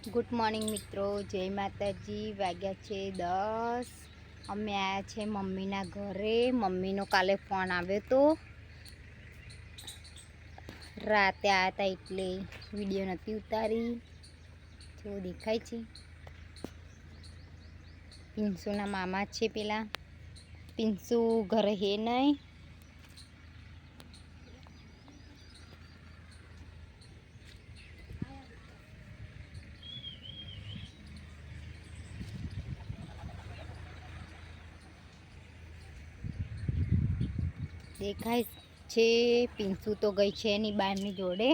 Good morning મિત્રો, જય માતાજી। વાગ્યા છે 10। અમે આવ્યા છે મમ્મીના ઘરે। મમ્મીનો કાલે ફોન આવ્યો તો, રાતે આવ્યા હતા એટલે વિડીયો નથી ઉતારી। જો દેખાય છે પિન્સુના મામા છે પેલા। પિન્સુ ઘરે હે નહીં। દેખાય છે પિન્સુ તો ગઈ છે એની બારની જોડે।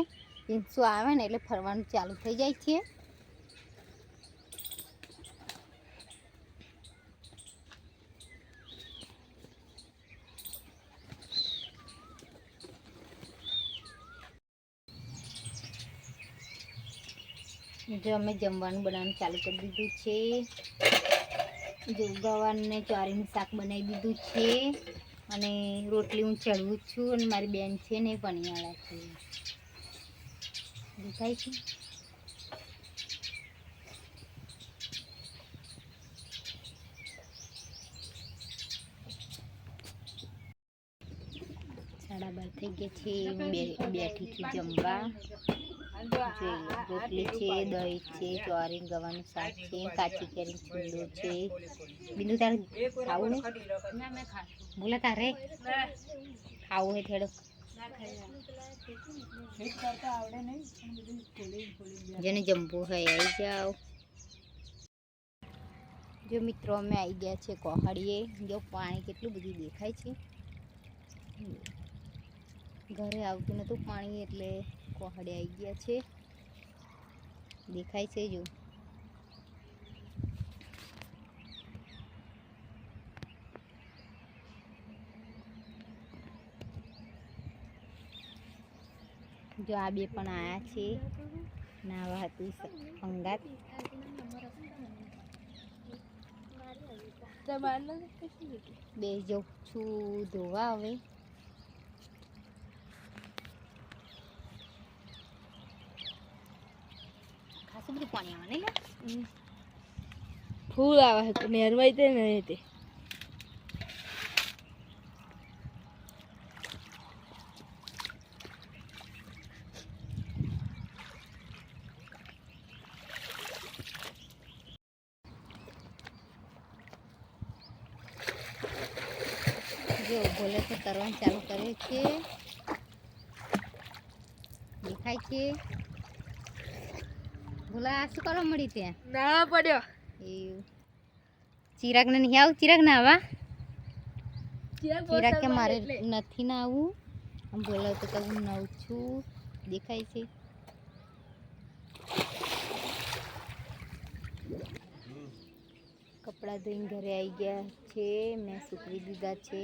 પિન્સુ આવે ને એટલે ફરવાનું ચાલુ થઈ જાય છે। જો અમે જમવાનું બનાવવાનું ચાલુ કરી દીધું છે। જો ગવારને ચોરીનું શાક બનાવી દીધું છે અને રોટલી હું ચડવું છું અને મારી બેન છે ને પણિયાળા છે। દેખાય છે સાડા 12 થઈ ગયા છે। બેઠી છું જમવા। રોટલી છે, દહીં છે, ચોરી ગવાનું શાક છે, કાચી કેરી છુંદો છે। બિંદુ તારે ખાવું હે? બોલા તારે ખાવું હે? થોડો જેને જમવું હોય આવી જાઓ। જો મિત્રો અમે આવી ગયા છે કોહડીએ। જો પાણી કેટલું બધું દેખાય છે। ઘરે આવતું નતું પાણી એટલે કોહડે આવી ગયા છે। દેખાય છે જો આ બે પણ આયા છે નાવા હતું અંગાત। બે જઉં છું ધોવા હવે। ખાસું બધું પાણી આવે નહીં? ફૂલ આવે છે નેરવાઈ તે નહીં તે જો બોલે તો તરવાનું ચાલુ કરે છે। દેખાય છે બોલા શું કરવા મળી ત્યાં ના પડ્યો એવું। ચિરાગ ને નહીં આવું? ચિરાગ ના આવા? ચિરાગ કે મારે નથી ના આવું। આમ બોલાવ તો કે હું નવું છું। દેખાય છે કપડાં ધોઈને ઘરે આવી ગયા છે। મેં સૂકવી દીધા છે।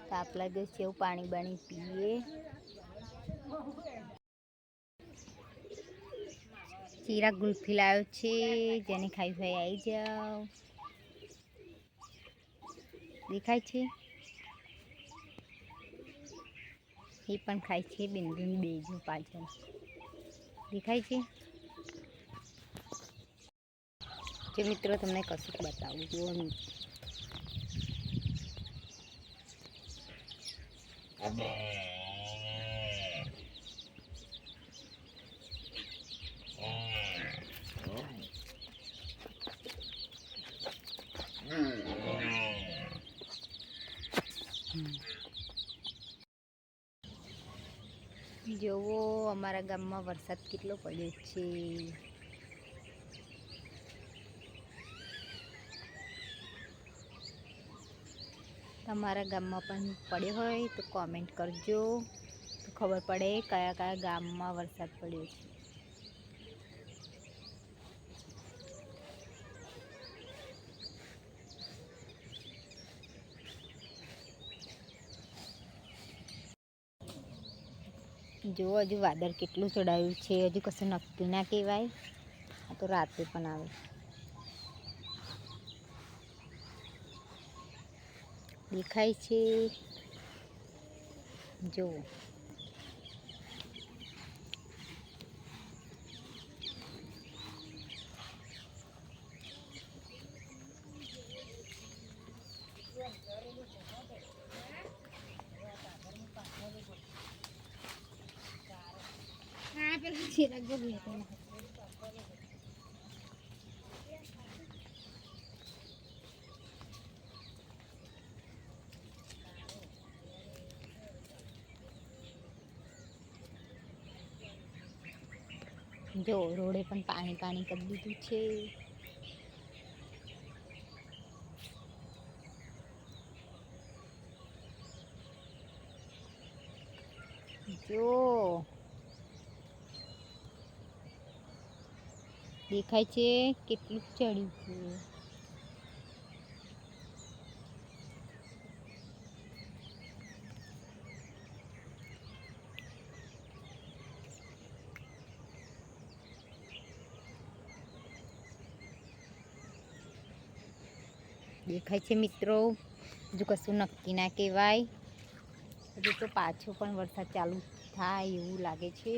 તાપ લાગ્યો છે એવું પાણી બાણી પીએ। ચિરાગ ગુલ્ફી લાવ્યો છે, જેને ખાઈ ભાઈ આવી જાઓ। દેખાય છે એ પણ ખાય છે। બિંદુન બેજો પાછળ દેખાય છે। જે મિત્રો તમને કશું બતાવું જુઓ જોવો અમારા ગામમાં વરસાદ કેટલો પડ્યો છે। તમારા ગામમાં પણ પડ્યો હોય તો કોમેન્ટ કરજો, તો ખબર પડે કયા કયા ગામમાં વરસાદ પડ્યો છે। જો હજુ વાદળ કેટલું ચડાવ્યું છે, હજુ કશું નક્કી ના કહેવાય। આ તો રાતે પણ આવે। દેખાય છે જો ચિરાગ ગમે તો જો રોડે પણ પાણી પાણી કરી દીધું છે. જો દેખાય છે કેટલું ચડ્યું છે. દેખાય છે મિત્રો, હજુ કશું નક્કી ના કહેવાય. હજુ તો પાછો પણ વરસાદ ચાલુ થાય એવું લાગે છે.